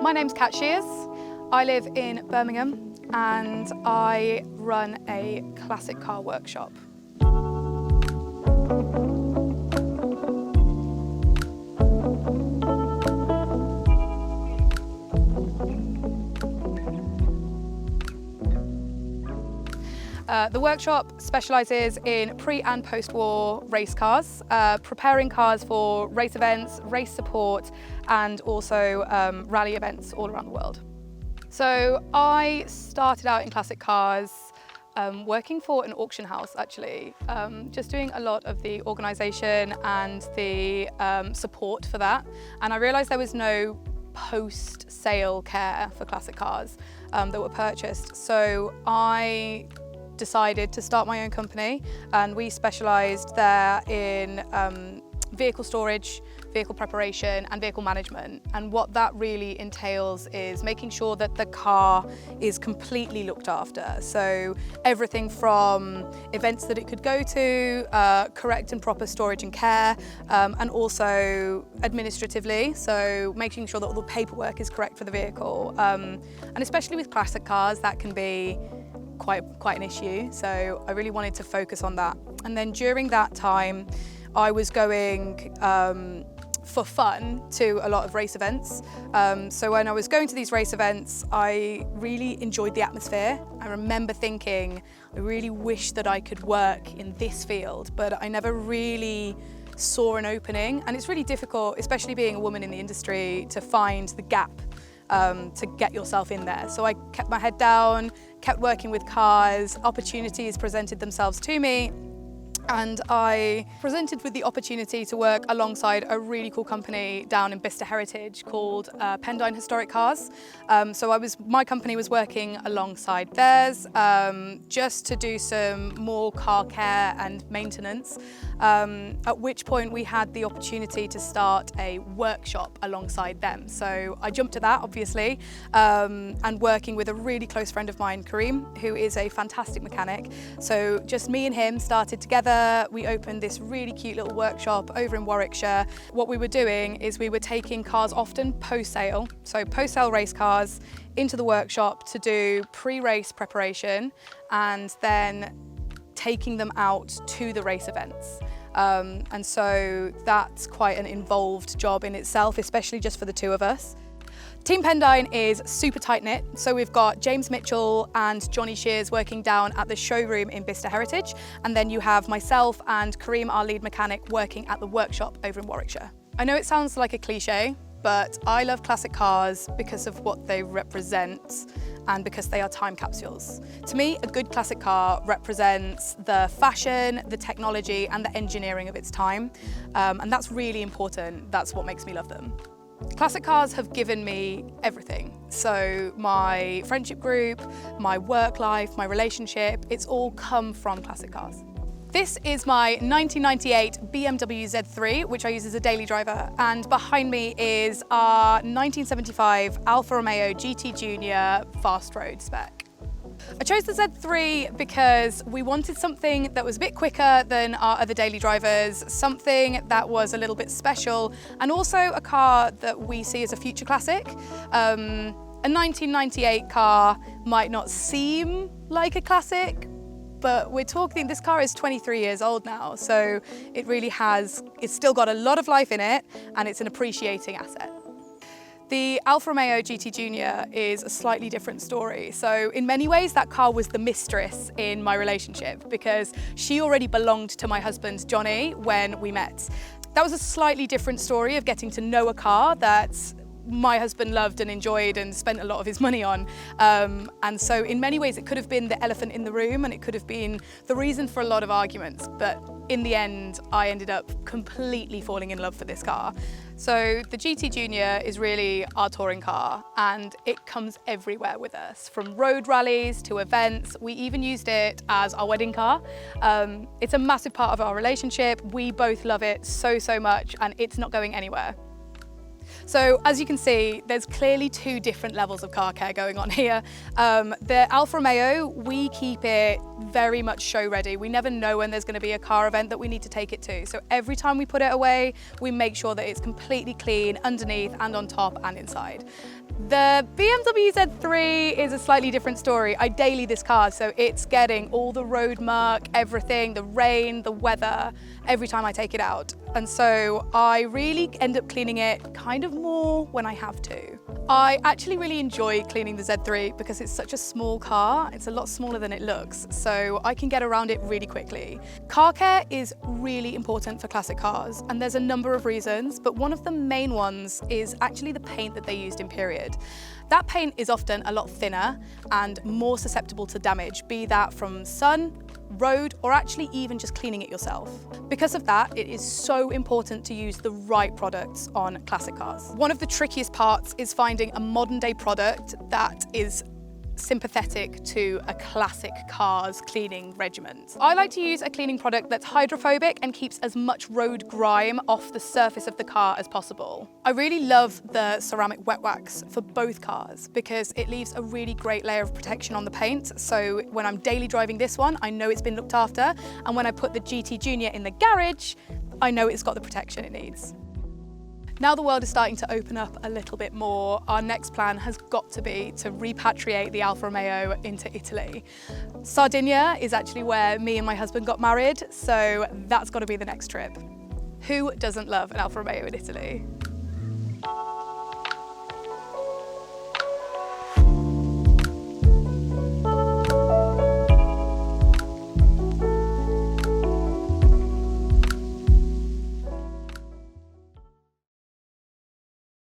My name's Shears. I live in Birmingham and I run a classic car workshop. The workshop specialises in pre- and post-war race cars, preparing cars for race events, race support, and also rally events all around the world. So I started out in classic cars working for an auction house, actually, just doing a lot of the organisation and the support for that. And I realised there was no post-sale care for classic cars that were purchased. So I decided to start my own company, and we specialised there in vehicle storage, vehicle preparation and vehicle management. And what that really entails is making sure that the car is completely looked after. So everything from events that it could go to, correct and proper storage and care, and also administratively, so making sure that all the paperwork is correct for the vehicle. And especially with classic cars, that can be quite an issue, so I really wanted to focus on that. And then during that time I was going for fun to a lot of race events. So when I was going to these race events, I really enjoyed the atmosphere. I remember thinking, I really wish that I could work in this field, but I never really saw an opening. And it's really difficult, especially being a woman in the industry, to find the gap to get yourself in there. So I kept my head down, kept working with cars, opportunities presented themselves to me, and I presented with the opportunity to work alongside a really cool company down in Bicester Heritage called Pendine Historic Cars. So my company was working alongside theirs just to do some more car care and maintenance, at which point we had the opportunity to start a workshop alongside them. So I jumped at that, obviously, and working with a really close friend of mine, Kareem, who is a fantastic mechanic. So just me and him started together. We opened this really cute little workshop over in Warwickshire. What we were doing is we were taking cars often post-sale, so post-sale race cars, into the workshop to do pre-race preparation and then taking them out to the race events. And so that's quite an involved job in itself, especially just for the two of us. Team Pendine is super tight-knit, so we've got James Mitchell and Johnny Shears working down at the showroom in Bicester Heritage, and then you have myself and Kareem, our lead mechanic, working at the workshop over in Warwickshire. I know it sounds like a cliche, but I love classic cars because of what they represent and because they are time capsules. To me, a good classic car represents the fashion, the technology and the engineering of its time, and that's really important. That's what makes me love them. Classic cars have given me everything. So my friendship group, my work life, my relationship, it's all come from classic cars. This is my 1998 BMW Z3, which I use as a daily driver, and behind me is our 1975 Alfa Romeo GT Junior fast road spec. I chose the Z3 because we wanted something that was a bit quicker than our other daily drivers, something that was a little bit special, and also a car that we see as a future classic. A 1998 car might not seem like a classic, but we're talking, this car is 23 years old now, so it really it's still got a lot of life in it, and it's an appreciating asset. The Alfa Romeo GT Junior is a slightly different story. So in many ways, that car was the mistress in my relationship because she already belonged to my husband, Johnny, when we met. That was a slightly different story of getting to know a car that my husband loved and enjoyed and spent a lot of his money on. And so in many ways, it could have been the elephant in the room and it could have been the reason for a lot of arguments. But in the end, I ended up completely falling in love for this car. So the GT Junior is really our touring car and it comes everywhere with us, from road rallies to events. We even used it as our wedding car. It's a massive part of our relationship. We both love it so much and it's not going anywhere. So as you can see, there's clearly two different levels of car care going on here. The Alfa Romeo, we keep it very much show ready. We never know when there's going to be a car event that we need to take it to. So every time we put it away, we make sure that it's completely clean underneath and on top and inside. The BMW Z3 is a slightly different story. I daily this car, so it's getting all the road mark, everything, the rain, the weather, every time I take it out. And so I really end up cleaning it kind of more when I have to. I actually really enjoy cleaning the Z3 because it's such a small car. It's a lot smaller than it looks, so I can get around it really quickly. Car care is really important for classic cars, and there's a number of reasons, but one of the main ones is actually the paint that they used in period. That paint is often a lot thinner and more susceptible to damage, be that from sun, road, or actually even just cleaning it yourself. Because of that, it is so important to use the right products on classic cars. One of the trickiest parts is finding a modern day product that is sympathetic to a classic car's cleaning regimen. I like to use a cleaning product that's hydrophobic and keeps as much road grime off the surface of the car as possible. I really love the ceramic wet wax for both cars because it leaves a really great layer of protection on the paint. So when I'm daily driving this one, I know it's been looked after, and when I put the GT Junior in the garage, I know it's got the protection it needs. Now the world is starting to open up a little bit more, our next plan has got to be to repatriate the Alfa Romeo into Italy. Sardinia is actually where me and my husband got married, so that's got to be the next trip. Who doesn't love an Alfa Romeo in Italy?